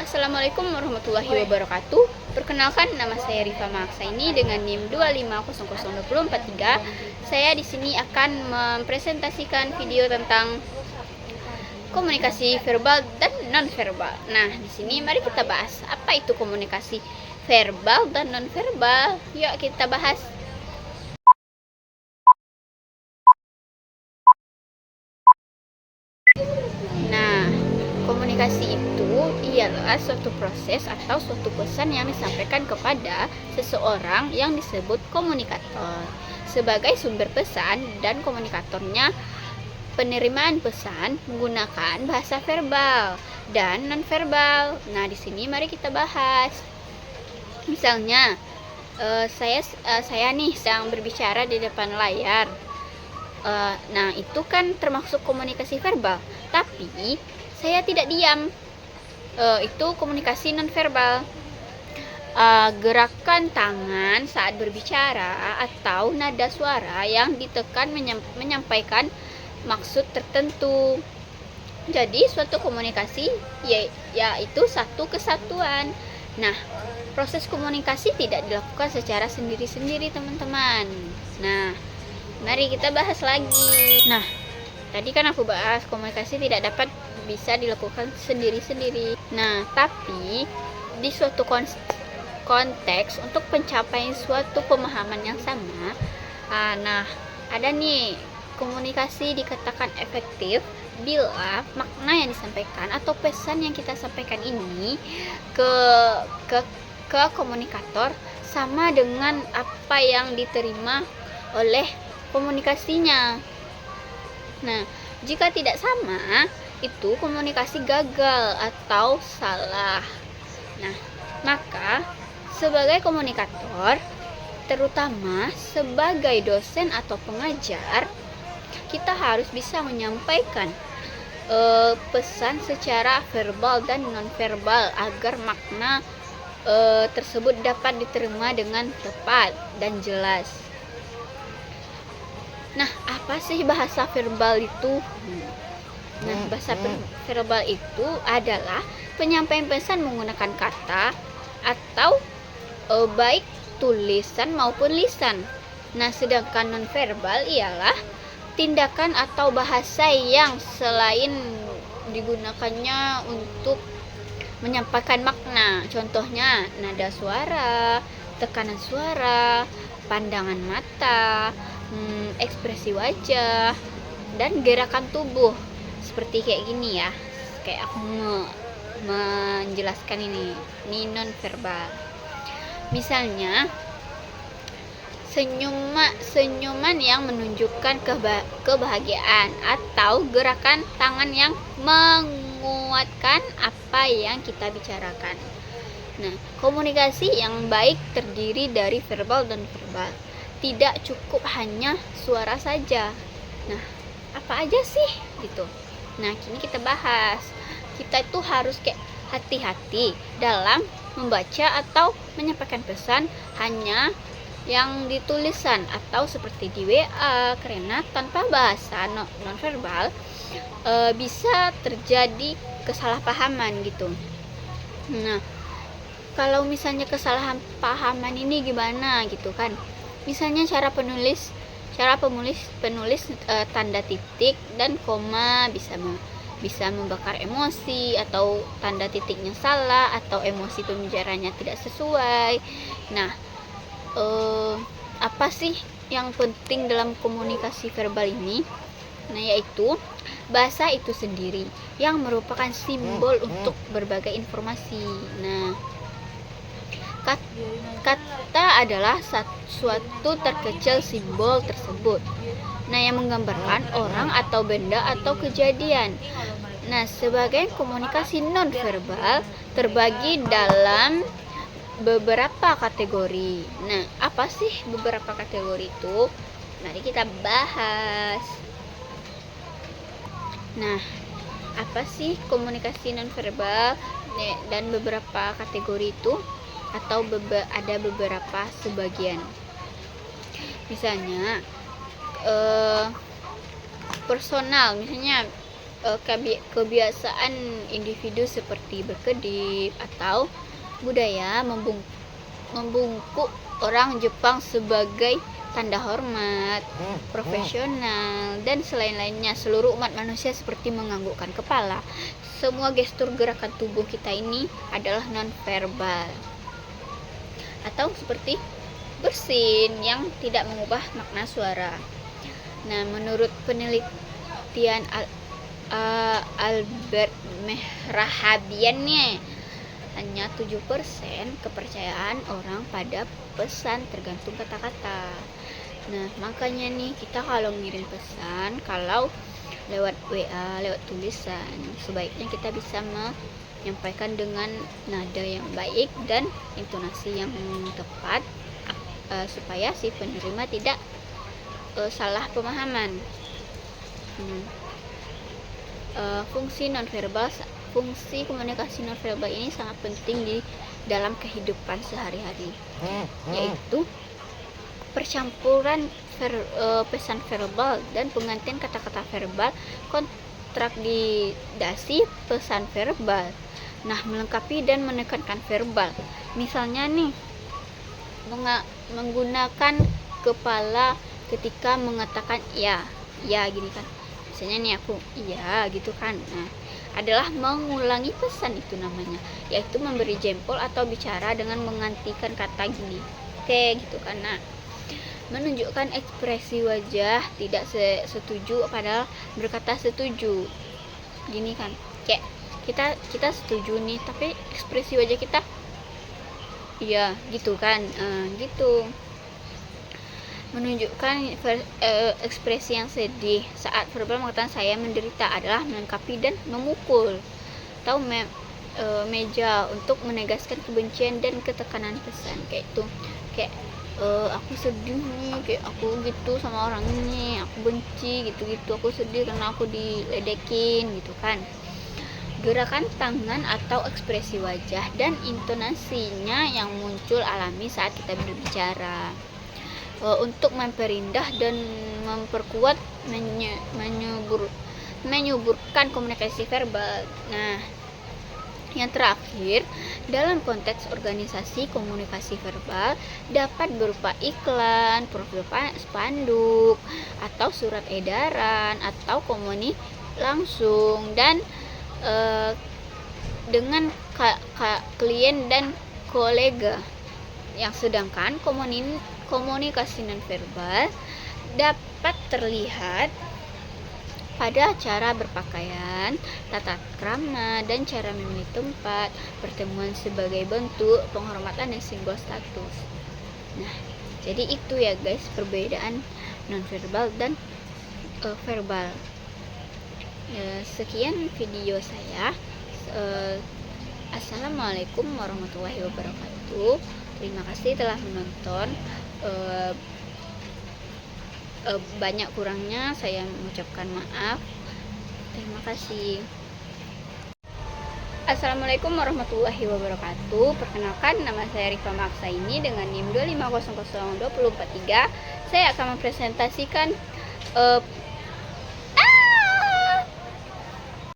Assalamualaikum warahmatullahi wabarakatuh. Perkenalkan, nama saya Rifa Maksaini dengan NIM 250002043. Saya di sini akan mempresentasikan video tentang komunikasi verbal dan non-verbal. Nah, di sini mari kita bahas apa itu komunikasi verbal dan non-verbal. Yuk kita bahas. Nah, komunikasi itu ialah suatu proses atau suatu pesan yang disampaikan kepada seseorang yang disebut komunikator. Sebagai sumber pesan dan komunikatornya, penerimaan pesan menggunakan bahasa verbal dan non-verbal. Nah, di sini mari kita bahas. Misalnya, saya nih sedang berbicara di depan layar. Nah, itu kan termasuk komunikasi verbal, tapi saya tidak diam. Itu komunikasi nonverbal. Gerakan tangan saat berbicara atau nada suara yang ditekan menyampaikan maksud tertentu. Jadi suatu komunikasi yaitu satu kesatuan. Nah, proses komunikasi tidak dilakukan secara sendiri-sendiri, teman-teman. Nah, mari kita bahas lagi. Nah, tadi kan aku bahas komunikasi tidak dapat bisa dilakukan sendiri-sendiri. Nah, tapi di suatu konteks untuk pencapaian suatu pemahaman yang sama, nah, ada nih komunikasi dikatakan efektif bila makna yang disampaikan atau pesan yang kita sampaikan ini ke komunikator sama dengan apa yang diterima oleh komunikasinya. Nah, jika tidak sama, itu komunikasi gagal atau salah. Nah, maka sebagai komunikator, terutama sebagai dosen atau pengajar, kita harus bisa menyampaikan pesan secara verbal dan non-verbal agar makna tersebut dapat diterima dengan tepat dan jelas. Nah, apa sih bahasa verbal itu? Nah, bahasa verbal itu adalah penyampaian pesan menggunakan kata atau baik tulisan maupun lisan. Nah, sedangkan nonverbal ialah tindakan atau bahasa yang selain digunakannya untuk menyampaikan makna. Contohnya nada suara, tekanan suara, pandangan mata, ekspresi wajah, dan gerakan tubuh. Seperti kayak gini ya, kayak aku menjelaskan ini non verbal. Misalnya senyuman yang menunjukkan kebahagiaan atau gerakan tangan yang menguatkan apa yang kita bicarakan. Nah, komunikasi yang baik terdiri dari verbal dan verbal. Tidak cukup hanya suara saja. Nah, apa aja sih gitu. Nah, kini kita bahas. Kita itu harus kayak hati-hati dalam membaca atau menyampaikan pesan hanya yang ditulisan atau seperti di WA, karena tanpa bahasa nonverbal bisa terjadi kesalahpahaman gitu. Nah, kalau misalnya kesalahpahaman ini gimana gitu kan? Misalnya cara penulis tanda titik dan koma bisa membakar emosi, atau tanda titiknya salah, atau emosi pembicaranya tidak sesuai. Nah, apa sih yang penting dalam komunikasi verbal ini? Nah, yaitu bahasa itu sendiri yang merupakan simbol untuk berbagai informasi. Nah, kata adalah suatu terkecil simbol tersebut. Nah, yang menggambarkan orang atau benda atau kejadian. Nah, sebagai komunikasi non-verbal terbagi dalam beberapa kategori. Nah, apa sih beberapa kategori itu? Mari kita bahas. Nah, apa sih komunikasi non-verbal dan beberapa kategori itu? Atau ada beberapa sebagian. Misalnya personal, misalnya kebiasaan individu seperti berkedip atau budaya membungkuk orang Jepang sebagai tanda hormat, profesional, dan selain-lainnya. Seluruh umat manusia seperti menganggukkan kepala. Semua gestur gerakan tubuh kita ini adalah non-verbal. Atau seperti bersin yang tidak mengubah makna suara. Nah, menurut penelitian Albert Mehrabian nih, hanya 7% kepercayaan orang pada pesan tergantung kata-kata. Nah, makanya nih kita kalau ngirim pesan, kalau lewat WA, lewat tulisan, sebaiknya kita bisa menyampaikan dengan nada yang baik dan intonasi yang tepat, supaya si penerima tidak salah pemahaman. Fungsi komunikasi nonverbal ini sangat penting di dalam kehidupan sehari-hari, yaitu percampuran pesan verbal dan penggantian kata-kata verbal, kontradiksi pesan verbal. Nah, melengkapi dan menekankan verbal. Misalnya nih, menggunakan kepala ketika mengatakan ya gini kan. Misalnya nih aku iya gitu kan. Nah, adalah mengulangi pesan itu namanya, yaitu memberi jempol atau bicara dengan menggantikan kata gini. Oke, gitu kan. Nah, menunjukkan ekspresi wajah tidak setuju padahal berkata setuju. Gini kan. Kayak kita setuju nih, tapi ekspresi wajah kita iya gitu kan. Gitu. Menunjukkan ekspresi yang sedih saat verbal mengatakan saya menderita adalah melengkapi dan memukul atau meja untuk menegaskan kebencian dan ketekanan pesan. Kayak itu, kayak aku sedih nih, kayak aku gitu sama orang ini, aku benci gitu, aku sedih karena aku diledekin gitu kan. Gerakan tangan atau ekspresi wajah dan intonasinya yang muncul alami saat kita berbicara, untuk memperindah dan memperkuat menyuburkan komunikasi verbal. Nah, yang terakhir, dalam konteks organisasi, komunikasi verbal dapat berupa iklan, profil spanduk, atau surat edaran, atau komunikasi langsung dan dengan klien dan kolega. Yang sedangkan komunikasi nonverbal dapat terlihat pada cara berpakaian, tata krama, dan cara memilih tempat pertemuan sebagai bentuk penghormatan dan simbol status. Nah, jadi itu ya guys, perbedaan nonverbal dan verbal. Sekian video saya. Assalamualaikum warahmatullahi wabarakatuh. Terima kasih telah menonton. Banyak kurangnya saya mengucapkan maaf. Terima kasih. Assalamualaikum warahmatullahi wabarakatuh. Perkenalkan, nama saya Rifa Maksaini dengan NIM 2500243. Saya akan mempresentasikan